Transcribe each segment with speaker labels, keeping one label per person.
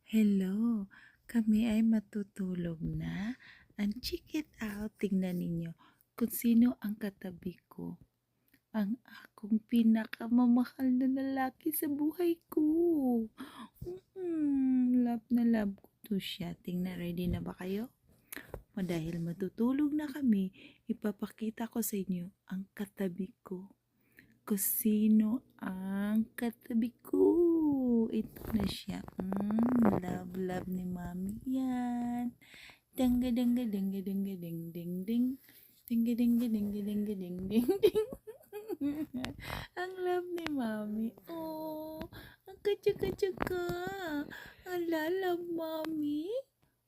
Speaker 1: Hello, kami ay matutulog na. And check it out, tingnan ninyo kung sino ang katabi ko. Ang akong pinakamamahal na lalaki sa buhay ko. Love na love ko to siya. Tingnan, ready na ba kayo? O dahil matutulog na kami, ipapakita ko sa inyo ang katabi ko. Kung sino ang katabi ko. Ito na siya. Love ni mami yan. Dangga dangga dangga dangga ding ding ding. Dingga dingga dingga dingga ding ding ding. Ang love ni mami. Oh, ang katsa-katsa. Ang love mami.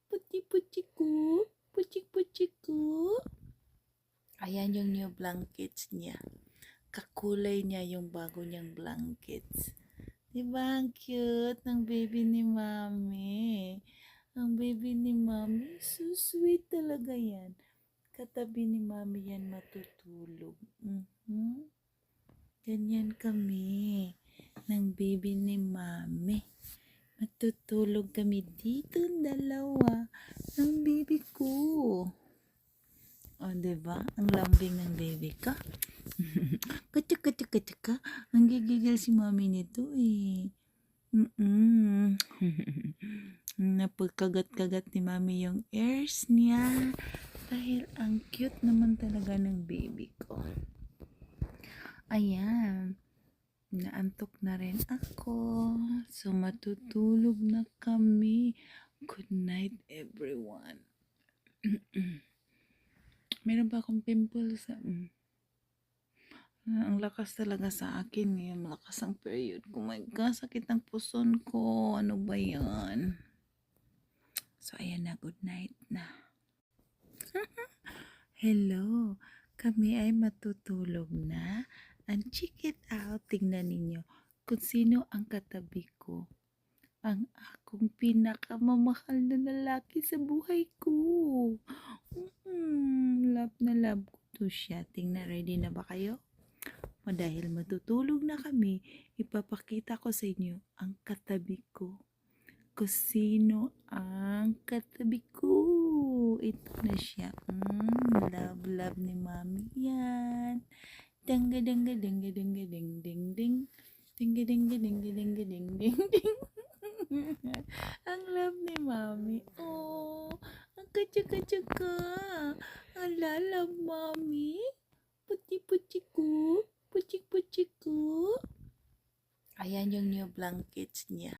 Speaker 1: Puti-puti ko. Puti-puti ko. Ayan yung new blankets niya. Kakulay niya yung bago niyang blankets. Diba ang cute ng baby ni mami? Ang baby ni mami, so sweet talaga yan. Katabi ni mami yan matutulog. Ganyan kami ng baby ni mami. Matutulog kami dito dalawa ng baby ko. O, diba? Ang lambing ng baby ka. Katika. Ang gigigil si mami nito eh. Napagkagat-kagat ni mami yung ears niya. Dahil ang cute naman talaga ng baby ko. Ayan. Naantok na rin ako. So matutulog na kami. Good night everyone. Meron ba akong pimples? Ang lakas talaga sa akin ngayon. Malakas ang period ko. My God, sakit ang puson ko. Ano ba yan? So, ayan na. Good night na. Hello. Kami ay matutulog na. And check it out. Tingnan ninyo kung sino ang katabi ko. Ang akong pinakamamahal na lalaki sa buhay ko. Love na love ko to siya. Tingnan, ready na ba kayo? O dahil matutulog na kami, ipapakita ko sa inyo ang katabi ko. Kung sino ang katabi ko. Ito na siya. Love ni mami yan. Dangga dangga dangga dangga ding ding ding. Dingga dingga dingga dingga ding ding ding. Ang love ni mami. Oh, ang katsa-katsa ka. Ang love mami. Puti-puti ko. Putik-putik ko. Ayan yung new blankets niya.